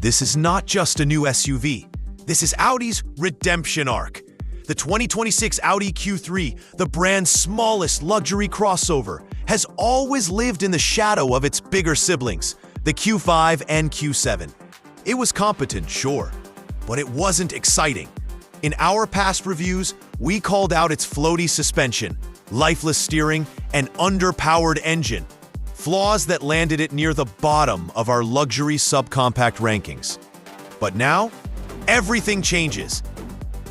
This is not just a new SUV. This is Audi's redemption arc. The 2026 Audi Q3, the brand's smallest luxury crossover, has always lived in the shadow of its bigger siblings, the Q5 and Q7. It was competent, sure, but it wasn't exciting. In our past reviews, we called out its floaty suspension, lifeless steering, and underpowered engine, flaws that landed it near the bottom of our luxury subcompact rankings. But now, everything changes.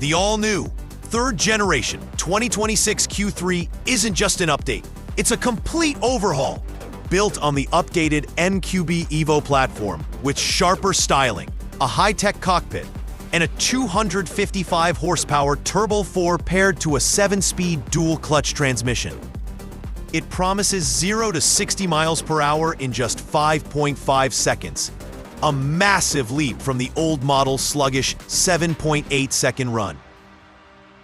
The all-new, third-generation 2026 Q3 isn't just an update, it's a complete overhaul, built on the updated MQB Evo platform with sharper styling, a high-tech cockpit, and a 255 horsepower Turbo 4 paired to a 7-speed dual-clutch transmission. It promises 0 to 60 miles per hour in just 5.5 seconds, a massive leap from the old model's sluggish 7.8-second run.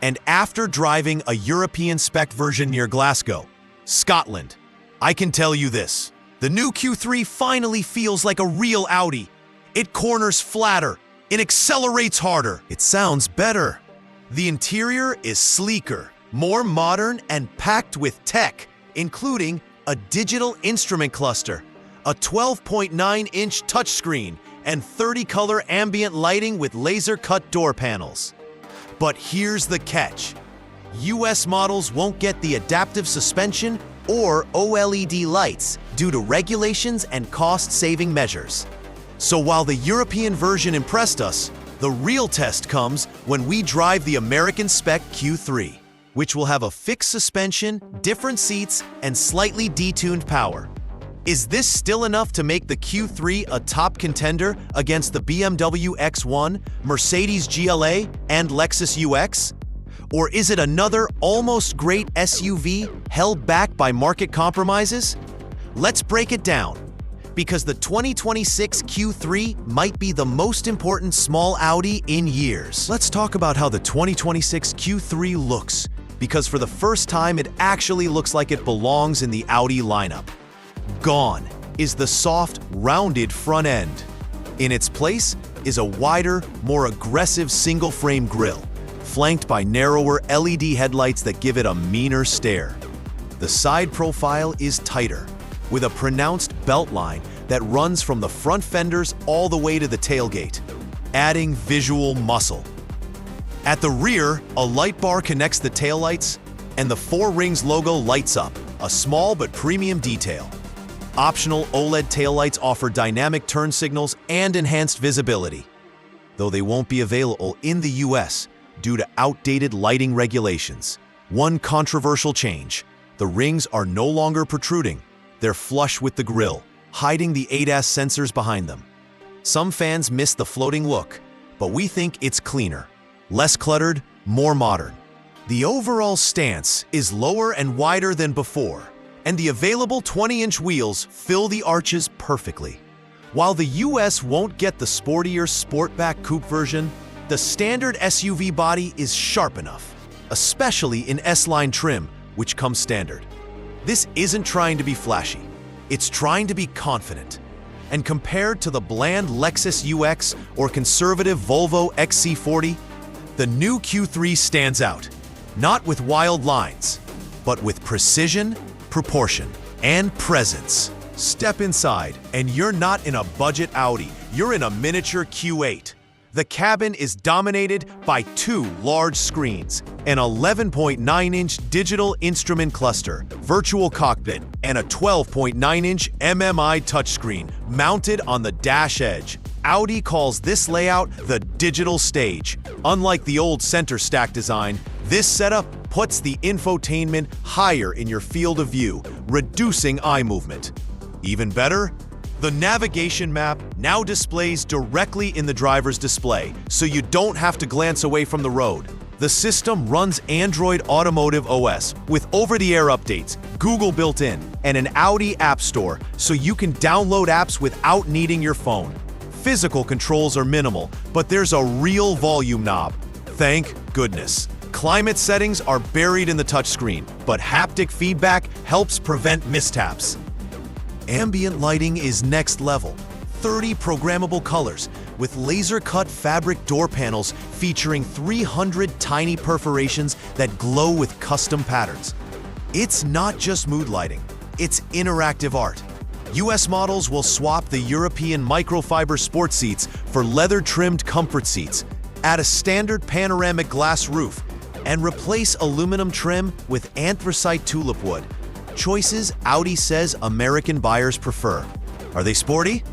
And after driving a European spec version near Glasgow, Scotland, I can tell you this: the new Q3 finally feels like a real Audi. It corners flatter, it accelerates harder, it sounds better. The interior is sleeker, more modern, and packed with tech, including a digital instrument cluster, a 12.9-inch touchscreen, and 30-color ambient lighting with laser-cut door panels. But here's the catch. US models won't get the adaptive suspension or OLED lights due to regulations and cost-saving measures. So while the European version impressed us, the real test comes when we drive the American spec Q3, which will have a fixed suspension, different seats, and slightly detuned power. Is this still enough to make the Q3 a top contender against the BMW X1, Mercedes GLA, and Lexus UX? Or is it another almost great SUV held back by market compromises? Let's break it down, because the 2026 Q3 might be the most important small Audi in years. Let's talk about how the 2026 Q3 looks, because for the first time it actually looks like it belongs in the Audi lineup. Gone is the soft, rounded front end. In its place is a wider, more aggressive single-frame grille, flanked by narrower LED headlights that give it a meaner stare. The side profile is tighter, with a pronounced belt line that runs from the front fenders all the way to the tailgate, adding visual muscle. At the rear, a light bar connects the taillights, and the 4 Rings logo lights up, a small but premium detail. Optional OLED taillights offer dynamic turn signals and enhanced visibility, though they won't be available in the US due to outdated lighting regulations. One controversial change: the rings are no longer protruding, they're flush with the grille, hiding the ADAS sensors behind them. Some fans miss the floating look, but we think it's cleaner, less cluttered, more modern. The overall stance is lower and wider than before, and the available 20-inch wheels fill the arches perfectly. While the US won't get the sportier Sportback Coupe version, the standard SUV body is sharp enough, especially in S-Line trim, which comes standard. This isn't trying to be flashy, it's trying to be confident. And compared to the bland Lexus UX or conservative Volvo XC40, the new Q3 stands out, not with wild lines, but with precision, proportion, and presence. Step inside, and you're not in a budget Audi, you're in a miniature Q8. The cabin is dominated by 2 large screens, an 11.9-inch digital instrument cluster, Virtual Cockpit, and a 12.9-inch MMI touchscreen mounted on the dash edge. Audi calls this layout the digital stage. Unlike the old center stack design, this setup puts the infotainment higher in your field of view, reducing eye movement. Even better, the navigation map now displays directly in the driver's display, so you don't have to glance away from the road. The system runs Android Automotive OS with over-the-air updates, Google built-in, and an Audi App Store, so you can download apps without needing your phone. Physical controls are minimal, but there's a real volume knob. Thank goodness. Climate settings are buried in the touchscreen, but haptic feedback helps prevent mishaps. Ambient lighting is next level. 30 programmable colors, with laser-cut fabric door panels featuring 300 tiny perforations that glow with custom patterns. It's not just mood lighting, it's interactive art. US models will swap the European microfiber sport seats for leather-trimmed comfort seats, add a standard panoramic glass roof, and replace aluminum trim with anthracite tulip wood. Choices Audi says American buyers prefer. Are they sporty?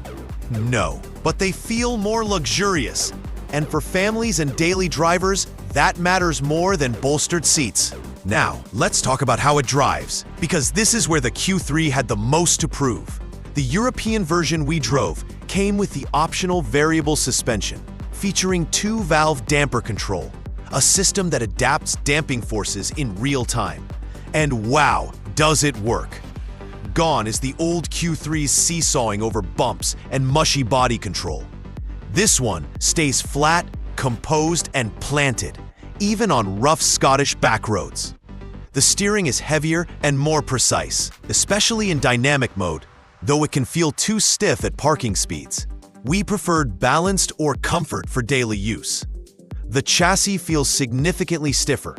No, but they feel more luxurious. And for families and daily drivers, that matters more than bolstered seats. Now, let's talk about how it drives, because this is where the Q3 had the most to prove. The European version we drove came with the optional variable suspension, featuring 2-valve damper control, a system that adapts damping forces in real time. And wow, does it work! Gone is the old Q3's seesawing over bumps and mushy body control. This one stays flat, composed, and planted, even on rough Scottish back roads. The steering is heavier and more precise, especially in dynamic mode, though it can feel too stiff at parking speeds. We preferred balanced or comfort for daily use. The chassis feels significantly stiffer,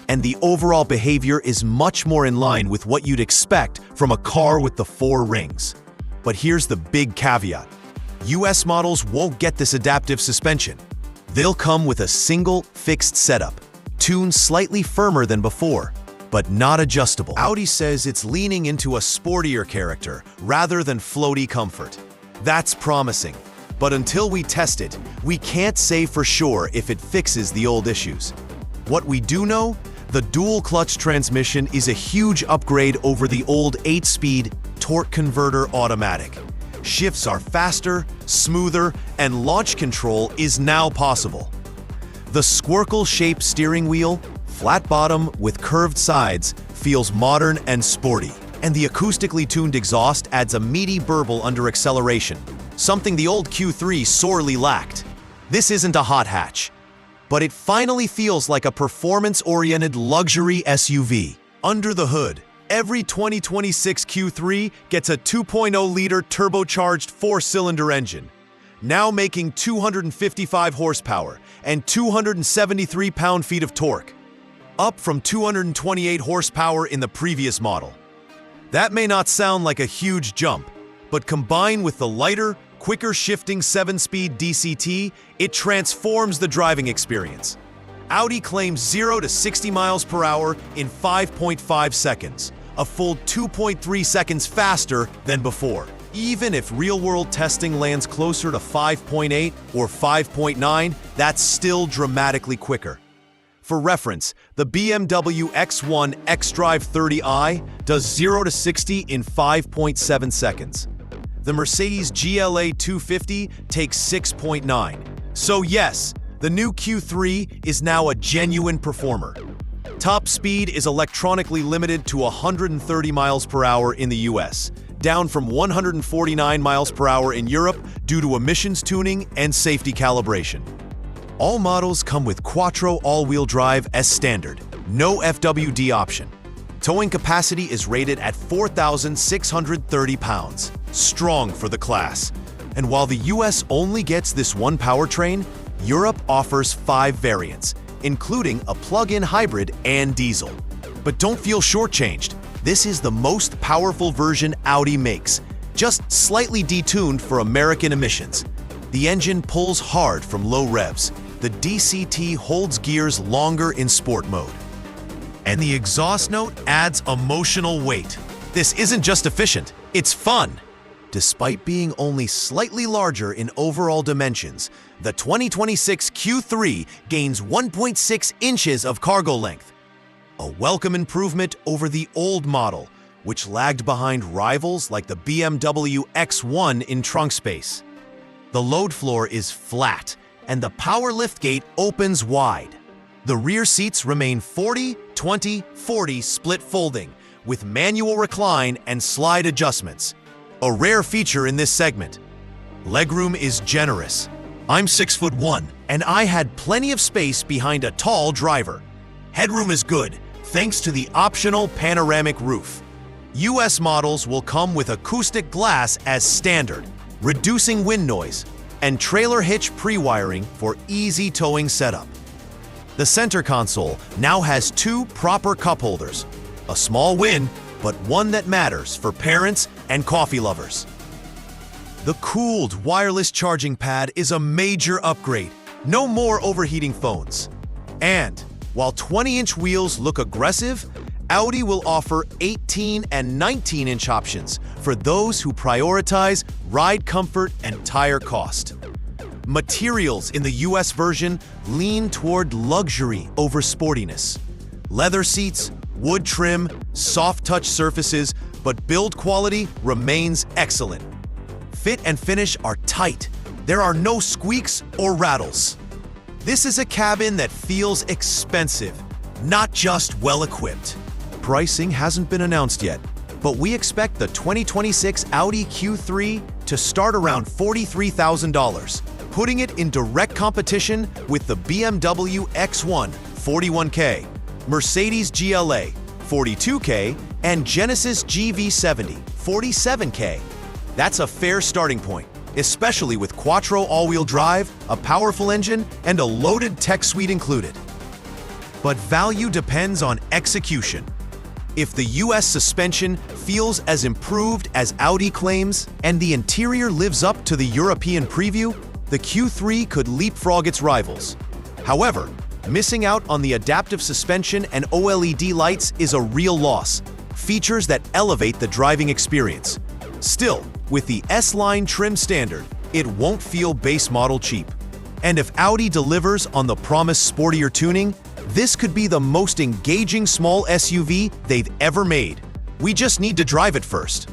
and the overall behavior is much more in line with what you'd expect from a car with the 4 rings. But here's the big caveat. US models won't get this adaptive suspension. They'll come with a single, fixed setup, tuned slightly firmer than before, but not adjustable. Audi says it's leaning into a sportier character rather than floaty comfort. That's promising, but until we test it, we can't say for sure if it fixes the old issues. What we do know, the dual-clutch transmission is a huge upgrade over the old 8-speed torque converter automatic. Shifts are faster, smoother, and launch control is now possible. The squircle-shaped steering wheel, flat bottom with curved sides, feels modern and sporty. And the acoustically tuned exhaust adds a meaty burble under acceleration, something the old Q3 sorely lacked. This isn't a hot hatch, but it finally feels like a performance-oriented luxury SUV. Under the hood, every 2026 Q3 gets a 2.0-liter turbocharged 4-cylinder engine, now making 255 horsepower and 273 pound-feet of torque, up from 228 horsepower in the previous model. That may not sound like a huge jump, but combined with the lighter, quicker shifting 7-speed DCT, it transforms the driving experience. Audi claims 0 to 60 miles per hour in 5.5 seconds, a full 2.3 seconds faster than before. Even if real-world testing lands closer to 5.8 or 5.9, that's still dramatically quicker. For reference, the BMW X1 xDrive 30i does 0 to 60 in 5.7 seconds. The Mercedes GLA 250 takes 6.9. So yes, the new Q3 is now a genuine performer. Top speed is electronically limited to 130 miles per hour in the US, down from 149 miles per hour in Europe due to emissions tuning and safety calibration. All models come with Quattro all-wheel drive as standard, no FWD option. Towing capacity is rated at 4,630 pounds, strong for the class. And while the US only gets this one powertrain, Europe offers 5 variants, including a plug-in hybrid and diesel. But don't feel shortchanged. This is the most powerful version Audi makes, just slightly detuned for American emissions. The engine pulls hard from low revs. The DCT holds gears longer in sport mode. And the exhaust note adds emotional weight. This isn't just efficient, it's fun. Despite being only slightly larger in overall dimensions, the 2026 Q3 gains 1.6 inches of cargo length, a welcome improvement over the old model, which lagged behind rivals like the BMW X1 in trunk space. The load floor is flat, and the power liftgate opens wide. The rear seats remain 40-20-40 split folding, with manual recline and slide adjustments, a rare feature in this segment. Legroom is generous. I'm 6'1", and I had plenty of space behind a tall driver. Headroom is good, thanks to the optional panoramic roof. US models will come with acoustic glass as standard, reducing wind noise. and trailer hitch pre-wiring for easy towing setup. The center console now has 2 proper cup holders. A small win, but one that matters for parents and coffee lovers. The cooled wireless charging pad is a major upgrade. No more overheating phones. And while 20-inch wheels look aggressive, Audi will offer 18 and 19-inch options for those who prioritize ride comfort and tire cost. Materials in the US version lean toward luxury over sportiness. Leather seats, wood trim, soft touch surfaces, but build quality remains excellent. Fit and finish are tight. There are no squeaks or rattles. This is a cabin that feels expensive, not just well-equipped. Pricing hasn't been announced yet, but we expect the 2026 Audi Q3 to start around $43,000, putting it in direct competition with the BMW X1 $41K, Mercedes GLA $42K, and Genesis GV70 $47K. That's a fair starting point, especially with Quattro all-wheel drive, a powerful engine, and a loaded tech suite included. But value depends on execution. If the US suspension feels as improved as Audi claims, and the interior lives up to the European preview, the Q3 could leapfrog its rivals. However, missing out on the adaptive suspension and OLED lights is a real loss, features that elevate the driving experience. Still, with the S-Line trim standard, it won't feel base model cheap. And if Audi delivers on the promised sportier tuning, this could be the most engaging small SUV they've ever made. We just need to drive it first.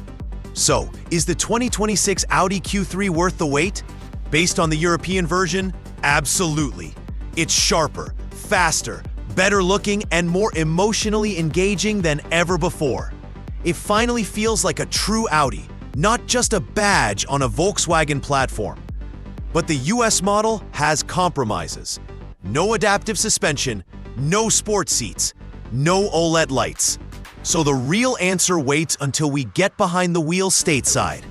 So, is the 2026 Audi Q3 worth the wait? Based on the European version, absolutely. It's sharper, faster, better looking, and more emotionally engaging than ever before. It finally feels like a true Audi, not just a badge on a Volkswagen platform. But the US model has compromises. No adaptive suspension, no sports seats, no OLED lights. So the real answer waits until we get behind the wheel stateside.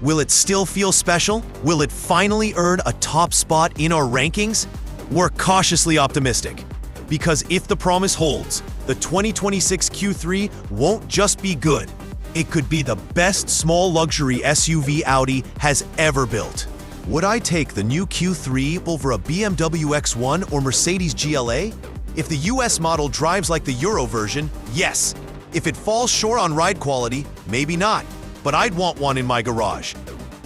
Will it still feel special? Will it finally earn a top spot in our rankings? We're cautiously optimistic. Because if the promise holds, the 2026 Q3 won't just be good. It could be the best small luxury SUV Audi has ever built. Would I take the new Q3 over a BMW X1 or Mercedes GLA? If the US model drives like the Euro version, yes. If it falls short on ride quality, maybe not. But I'd want one in my garage.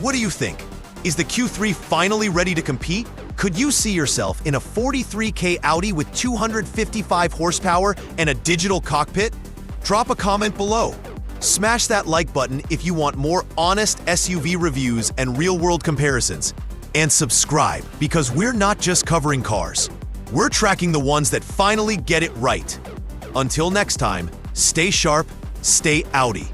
What do you think? Is the Q3 finally ready to compete? Could you see yourself in a 43K Audi with 255 horsepower and a digital cockpit? Drop a comment below. Smash that like button if you want more honest SUV reviews and real-world comparisons. And subscribe, because we're not just covering cars. We're tracking the ones that finally get it right. Until next time, stay sharp, stay Audi.